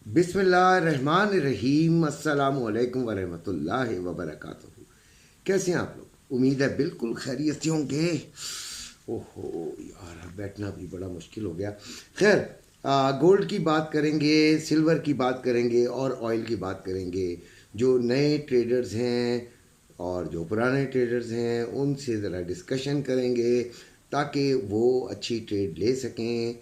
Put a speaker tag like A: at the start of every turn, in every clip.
A: बिस्मिल्लाहिर्रहमानिर्रहीम अस्सलामुअलैकुम वरहमतुल्लाहि वबरकातुहू। कैसे हैं आप लोग? उम्मीद है बिल्कुल खैरियत से होंगे। ओहो यार, बैठना भी बड़ा मुश्किल हो गया। खैर, गोल्ड की बात करेंगे, सिल्वर की बात करेंगे और ऑयल की बात करेंगे। जो नए ट्रेडर्स हैं और जो पुराने ट्रेडर्स हैं उनसे ज़रा डिस्कशन करेंगे ताकि वो अच्छी ट्रेड ले सकें,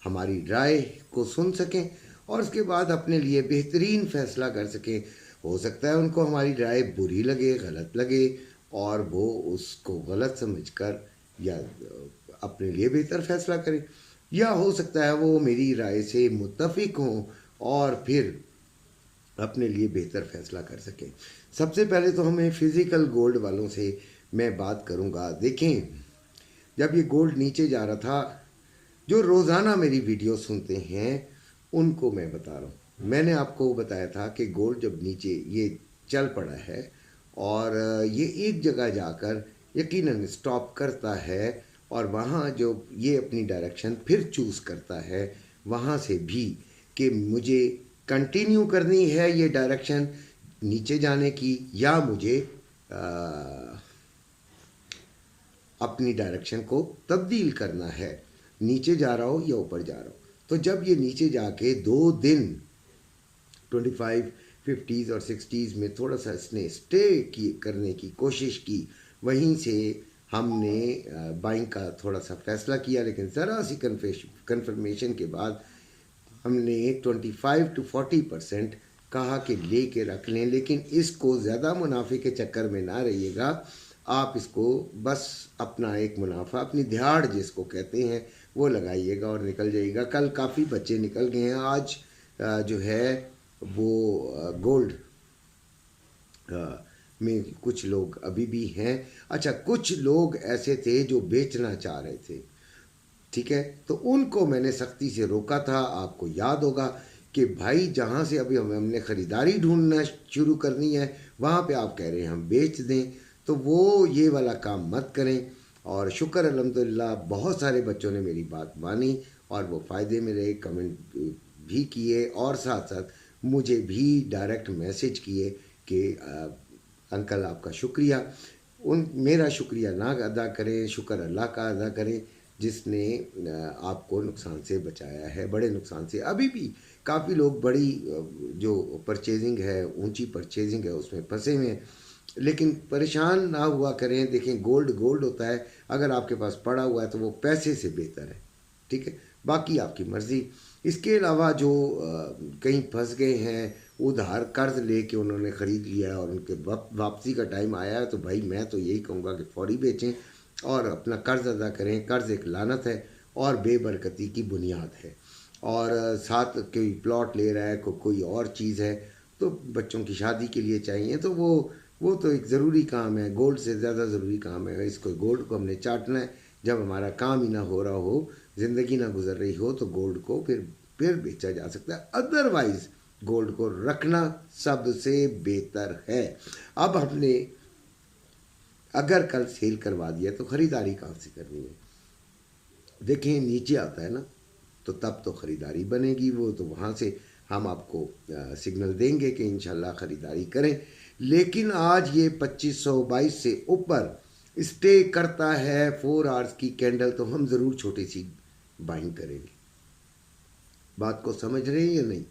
A: हमारी राय को सुन सकें और उसके बाद अपने लिए बेहतरीन फ़ैसला कर सकें। हो सकता है उनको हमारी राय बुरी लगे, गलत लगे और वो उसको गलत समझकर या अपने लिए बेहतर फ़ैसला करें, या हो सकता है वो मेरी राय से मुत्तफिक हों और फिर अपने लिए बेहतर फ़ैसला कर सकें। सबसे पहले तो हमें फ़िज़िकल गोल्ड वालों से मैं बात करूंगा। देखें, जब ये गोल्ड नीचे जा रहा था, जो रोज़ाना मेरी वीडियो सुनते हैं उनको मैं बता रहा हूँ, मैंने आपको बताया था कि गोल्ड जब नीचे ये चल पड़ा है और ये एक जगह जाकर यकीनन स्टॉप करता है और वहाँ जो ये अपनी डायरेक्शन फिर चूज़ करता है वहाँ से भी कि मुझे कंटिन्यू करनी है ये डायरेक्शन नीचे जाने की या मुझे अपनी डायरेक्शन को तब्दील करना है, नीचे जा रहा हो या ऊपर जा रहा हो। तो जब ये नीचे जाके 2 दिन 25, 50s और 60s में थोड़ा सा इसने स्टे की करने की कोशिश की, वहीं से हमने बाइंग का थोड़ा सा फैसला किया, लेकिन ज़रा सी कन्फर्मेशन के बाद हमने 25 to 40% कहा कि ले के रख लें, लेकिन इसको ज़्यादा मुनाफे के चक्कर में ना रहिएगा। आप इसको बस अपना एक मुनाफा, अपनी दिहाड़ जिसको कहते हैं, वो लगाइएगा और निकल जाइएगा। कल काफ़ी बच्चे निकल गए हैं। आज जो है वो गोल्ड में कुछ लोग अभी भी हैं। अच्छा, कुछ लोग ऐसे थे जो बेचना चाह रहे थे, ठीक है, तो उनको मैंने सख्ती से रोका था। आपको याद होगा कि भाई जहाँ से अभी हमने ख़रीदारी ढूंढना शुरू करनी है वहाँ पे आप कह रहे हैं हम बेच दें, तो वो ये वाला काम मत करें। और शुक्र अल्हम्दुलिल्लाह बहुत सारे बच्चों ने मेरी बात मानी और वो फ़ायदे में रहे, कमेंट भी किए और साथ साथ मुझे भी डायरेक्ट मैसेज किए कि अंकल आपका शुक्रिया। उन मेरा शुक्रिया ना अदा करें, शुक्र अल्लाह का अदा करें जिसने आपको नुकसान से बचाया है, बड़े नुकसान से। अभी भी काफ़ी लोग बड़ी जो परचेजिंग है, ऊंची परचेजिंग है, उसमें फंसे हुए हैं, लेकिन परेशान ना हुआ करें। देखें, गोल्ड गोल्ड होता है, अगर आपके पास पड़ा हुआ है तो वो पैसे से बेहतर है, ठीक है, बाकी आपकी मर्ज़ी। इसके अलावा जो कहीं फंस गए हैं, उधार कर्ज लेके उन्होंने ख़रीद लिया है और उनके वापसी का टाइम आया है, तो भाई मैं तो यही कहूँगा कि फ़ौरी बेचें और अपना कर्ज अदा करें। कर्ज एक लानत है और बेबरकती की बुनियाद है। और साथ कोई प्लॉट ले रहा है, कोई और चीज़ है, तो बच्चों की शादी के लिए चाहिए, तो वो तो एक ज़रूरी काम है, गोल्ड से ज़्यादा ज़रूरी काम है। इसको गोल्ड को हमने चाटना है। जब हमारा काम ही ना हो रहा हो, ज़िंदगी ना गुजर रही हो, तो गोल्ड को फिर बेचा जा सकता है। अदरवाइज़ गोल्ड को रखना सबसे बेहतर है। अब हमने अगर कल सेल करवा दिया तो ख़रीदारी कहाँ से करनी है? देखें, नीचे आता है ना, तो तब तो ख़रीदारी बनेगी। वो तो वहाँ से हम आपको सिग्नल देंगे कि इंशाल्लाह ख़रीदारी करें। लेकिन आज ये 2522 से ऊपर स्टे करता है 4 आवर्स की कैंडल, तो हम ज़रूर छोटी सी बाइंग करेंगे। बात को समझ रहे हैं या नहीं?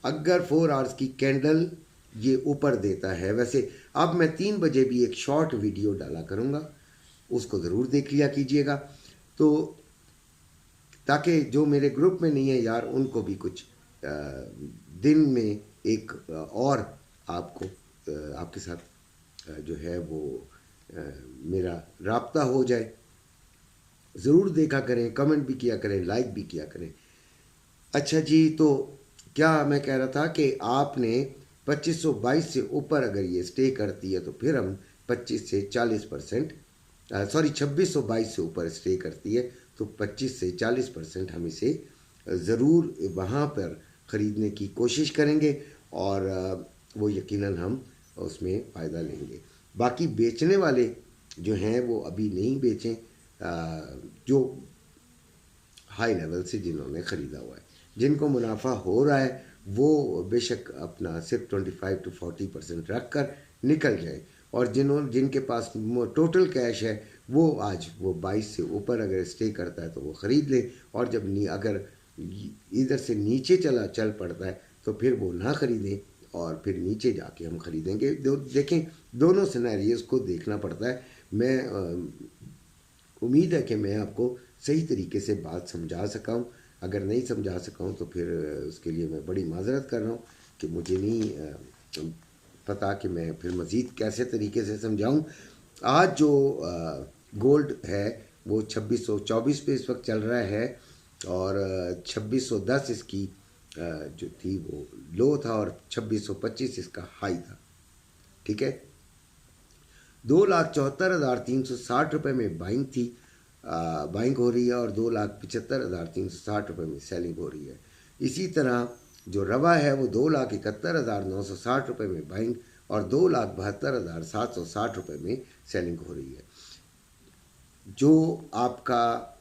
A: अगर 4 आवर्स की कैंडल ये ऊपर देता है, वैसे अब मैं 3 बजे भी एक शॉर्ट वीडियो डाला करूँगा, उसको ज़रूर देख लिया कीजिएगा, तो ताकि जो मेरे ग्रुप में नहीं है यार, उनको भी कुछ दिन में एक और आपको आपके साथ जो है वो मेरा राब्ता हो जाए। ज़रूर देखा करें, कमेंट भी किया करें, लाइक भी किया करें। अच्छा जी, तो क्या मैं कह रहा था कि आपने 2522 से ऊपर अगर ये स्टे करती है तो फिर हम 25 से 40%, सॉरी 2622 से ऊपर स्टे करती है तो 25 से 40% हम इसे ज़रूर वहाँ पर ख़रीदने की कोशिश करेंगे और वो यकीनन हम उसमें फ़ायदा लेंगे। बाकी बेचने वाले जो हैं वो अभी नहीं बेचें, जो हाई लेवल से जिन्होंने ख़रीदा हुआ है। जिनको मुनाफा हो रहा है वो बेशक अपना सिर्फ 25 to 40% रख कर निकल जाए, और जिनके पास टोटल कैश है वो आज वो 22 से ऊपर अगर स्टे करता है तो वो ख़रीद ले, और जब अगर इधर से नीचे चल पड़ता है तो फिर वो ना ख़रीदें और फिर नीचे जाके हम ख़रीदेंगे। देखें, दोनों सिनेरियोज़ को देखना पड़ता है। मैं उम्मीद है कि मैं आपको सही तरीके से बात समझा सका हूँ। अगर नहीं समझा सका हूँ तो फिर उसके लिए मैं बड़ी माजरत कर रहा हूँ कि मुझे नहीं पता कि मैं फिर मज़ीद कैसे तरीके से समझाऊँ। आज जो गोल्ड है वो 2624 पे इस वक्त चल रहा है, और 2610 इसकी जो थी वो लो था, और 2625 इसका हाई था। ठीक है, 2,74,360 रुपये में बाइंग थी, बाइंग हो रही है, और 2,75,360 रुपये में सेलिंग हो रही है। इसी तरह जो रवा है वो 2,71,960 रुपये में बाइंग और 2,72,760 रुपये में सेलिंग हो रही है। जो आपका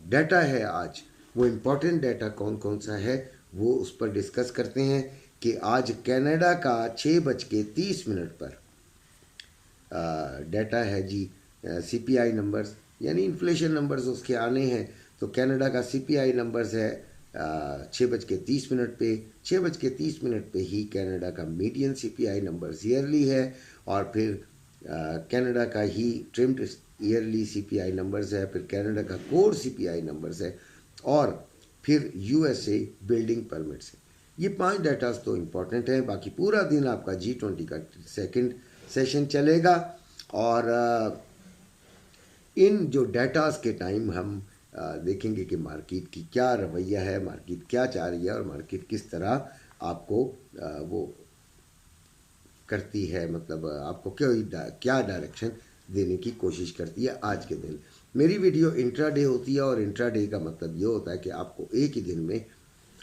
A: डाटा है आज, वो इम्पोर्टेंट डाटा कौन कौन सा है वो उस पर डिस्कस करते हैं कि आज कनाडा का 6:30 पर डाटा है जी। CPI नंबर्स यानी इन्फ्लेशन नंबर्स उसके आने हैं, तो कनाडा का CPI नंबर्स है 6:30 पे। 6:30 पे ही कनाडा का मीडियन CPI नंबर्स ईयरली है, और फिर कनाडा का ही ट्रिम्ड ईयरली CPI नंबर्स है, फिर कनाडा का कोर CPI नंबर्स है, और फिर USA बिल्डिंग परमिट्स है। ये 5 डाटास तो इम्पॉर्टेंट हैं। बाकी पूरा दिन आपका G20 का सेकंड सेशन चलेगा, और इन जो डाटास के टाइम हम देखेंगे कि मार्केट की क्या रवैया है, मार्केट क्या चाह रही है, और मार्केट किस तरह आपको वो करती है, मतलब आपको क्या डायरेक्शन देने की कोशिश करती है। आज के दिन मेरी वीडियो इंट्राडे होती है, और इंट्राडे का मतलब ये होता है कि आपको एक ही दिन में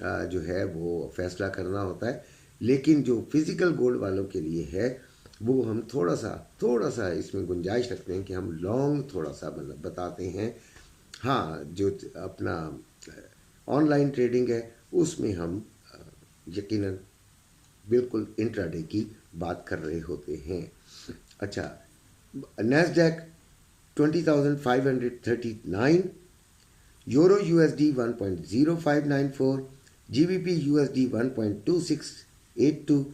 A: जो है वो फैसला करना होता है। लेकिन जो फिज़िकल गोल्ड वालों के लिए है वो हम थोड़ा सा इसमें गुंजाइश रखते हैं कि हम लॉन्ग थोड़ा सा मतलब बताते हैं। हाँ, जो अपना ऑनलाइन ट्रेडिंग है उसमें हम यकीनन बिल्कुल इंट्राडे की बात कर रहे होते हैं। अच्छा, Nasdaq 20,539, euro USD 1.0594, GBP USD 1.2682,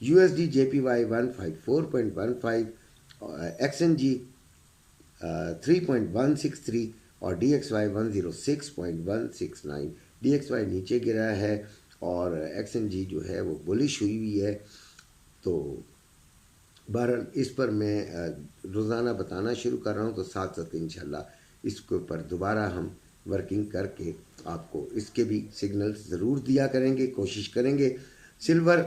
A: USD JPY 154.15, XNG 3.163 और DXY 106.169। DXY नीचे गिरा है और XNG जो है वो बुलिश हुई है। तो बहरहाल इस पर मैं रोज़ाना बताना शुरू कर रहा हूँ, तो साथ साथ इंशाल्लाह इसके ऊपर दोबारा हम वर्किंग करके आपको इसके भी सिग्नल्स ज़रूर दिया करेंगे, कोशिश करेंगे। सिल्वर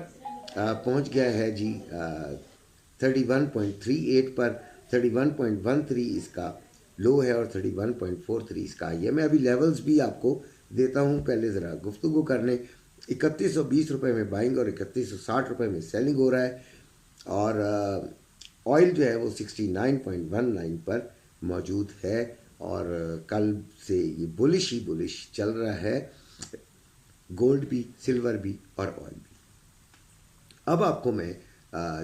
A: पहुँच गया है जी 31.38 पर। 31.13 इसका लो है और 31.43 इसका हाई है। मैं अभी लेवल्स भी आपको देता हूँ, पहले ज़रा गुफ्तगू करने। 3120 रुपये में बाइंग और 3160 रुपये में सेलिंग हो रहा है, और ऑयल जो है वो 69.19 पर मौजूद है, और कल से ये बुलिश ही बुलिश चल रहा है, गोल्ड भी, सिल्वर भी और ऑयल भी। अब आपको मैं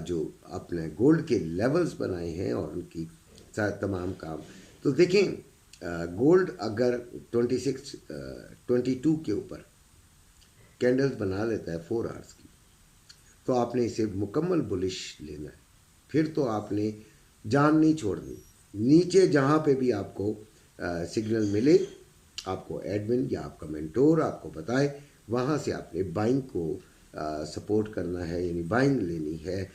A: जो अपने गोल्ड के लेवल्स बनाए हैं और उनकी तमाम काम, तो देखें गोल्ड अगर 22 के ऊपर कैंडल्स बना लेता है 4 आवर्स की, तो आपने इसे मुकम्मल बुलिश लेना है। फिर तो आपने जान नहीं छोड़नी। नीचे जहाँ पे भी आपको सिग्नल मिले, आपको एडमिन या आपका मेंटोर आपको बताए, वहाँ से आपने बाइंग को सपोर्ट करना है, यानी बाइंग लेनी है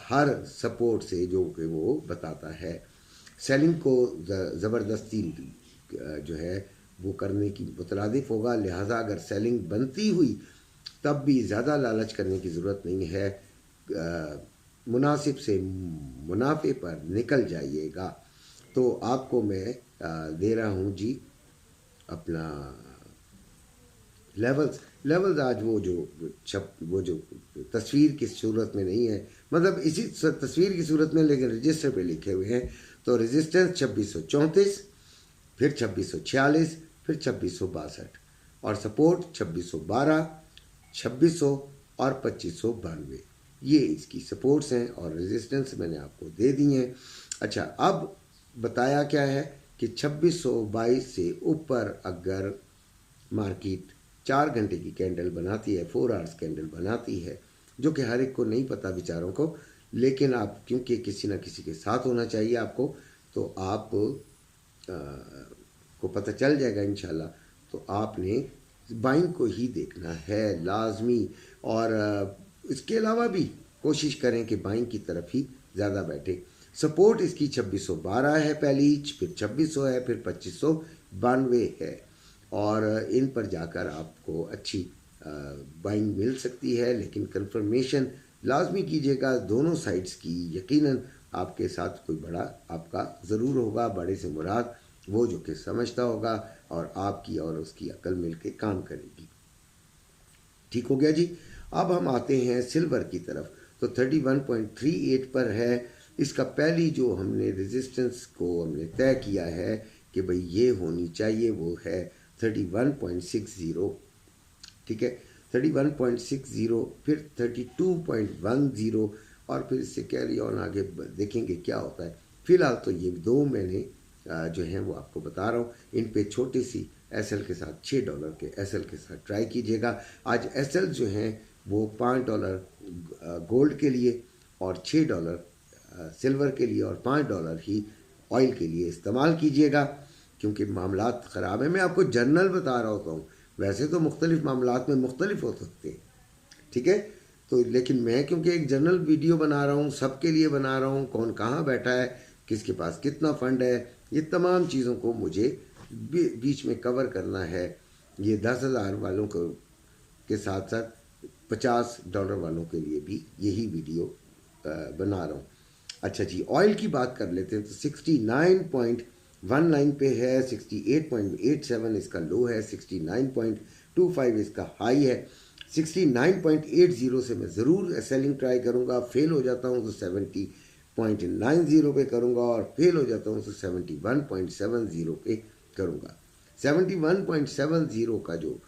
A: हर सपोर्ट से जो कि वो बताता है। सेलिंग को ज़बरदस्ती जो है वो करने की मुतरादिफ होगा, लिहाजा अगर सेलिंग बनती हुई तब भी ज़्यादा लालच करने की ज़रूरत नहीं है। मुनासिब से मुनाफे पर निकल जाइएगा। तो आपको मैं दे रहा हूँ जी अपना लेवल्स आज वो जो तस्वीर की सूरत में नहीं है, मतलब इसी तस्वीर की सूरत में लेकिन रजिस्टर पे लिखे हुए हैं। तो रेजिस्टेंस 2634, फिर 2646, फिर 2662, और सपोर्ट 2612, 2600 और 2592, ये इसकी सपोर्ट्स हैं और रेजिस्टेंस मैंने आपको दे दी हैं। अच्छा, अब बताया क्या है कि 2622 से ऊपर अगर मार्केट 4 घंटे की कैंडल बनाती है, 4 आवर्स कैंडल बनाती है, जो कि हर एक को नहीं पता बेचारों को, लेकिन आप क्योंकि किसी ना किसी के साथ होना चाहिए आपको, तो आप को पता चल जाएगा इंशाल्लाह। तो आपने बाइंग को ही देखना है लाजमी, और इसके अलावा भी कोशिश करें कि बाइंग की तरफ ही ज़्यादा बैठे। सपोर्ट इसकी 2612 है पहली, फिर 2600 है, फिर 2592 है, और इन पर जाकर आपको अच्छी बाइंग मिल सकती है। लेकिन कंफर्मेशन लाजमी कीजिएगा दोनों साइड्स की। यकीनन आपके साथ कोई बड़ा आपका ज़रूर होगा, बड़े से मुराद वो जो कि समझता होगा और आपकी और उसकी अकल मिल के काम करेगी। ठीक हो गया जी। अब हम आते हैं सिल्वर की तरफ। तो 31.38 पर है इसका पहली जो हमने रेजिस्टेंस को हमने तय किया है कि भाई ये होनी चाहिए, वो है 31.60। ठीक है, 31.60, फिर 32.10, और फिर इससे कैरी ऑन आगे देखेंगे क्या होता है। फिलहाल तो ये दो मैंने जो हैं वो आपको बता रहा हूँ। इन पे छोटी सी एसएल के साथ $6 के एसएल के साथ ट्राई कीजिएगा। आज एसएल जो हैं वो $5 गोल्ड के लिए और $6 सिल्वर के लिए और $5 ही ऑयल के लिए इस्तेमाल कीजिएगा, क्योंकि मामलात ख़राब है। मैं आपको जनरल बता रहा होता हूँ, वैसे तो मुख्तलिफ मामलात में मुख्तलिफ हो सकते हैं, ठीक है। तो लेकिन मैं क्योंकि एक जनरल वीडियो बना रहा हूँ, सबके लिए बना रहा हूँ, कौन कहाँ बैठा है, किसके पास कितना फ़ंड है, ये तमाम चीज़ों को मुझे बीच में कवर करना है। ये 10,000 वालों को के साथ साथ $50 वालों के लिए भी यही वीडियो बना रहा हूँ। अच्छा जी, ऑयल की बात कर लेते हैं। तो 69.19 पे है, 68.87 इसका लो है, 69.25 इसका हाई है। 69.80 से मैं ज़रूर सेलिंग ट्राई करूँगा। फेल हो जाता हूँ तो 70.90 पे करूँगा, और फेल हो जाता हूँ तो 71.70 पे करूँगा। 71.70 का जो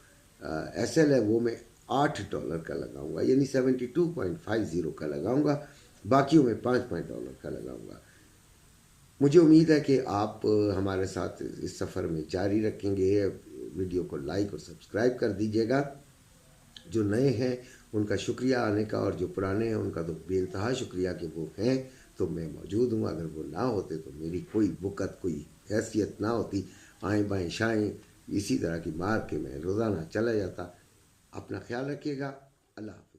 A: एसएल है वो मैं $8 का लगाऊंगा, यानी 72.50 का लगाऊंगा, बाकियों में $5 का लगाऊंगा। मुझे उम्मीद है कि आप हमारे साथ इस सफ़र में जारी रखेंगे। वीडियो को लाइक और सब्सक्राइब कर दीजिएगा। जो नए हैं उनका शुक्रिया आने का, और जो पुराने हैं उनका तो बेइंतहा शुक्रिया कि वो हैं, तो मैं मौजूद हूँ। अगर वो ना होते तो मेरी कोई बुकत, कोई हैसियत ना होती। आएँ बाएँ शाएँ इसी तरह की मार के मैं रोज़ाना चला जाता। अपना ख्याल रखिएगा। अल्लाह।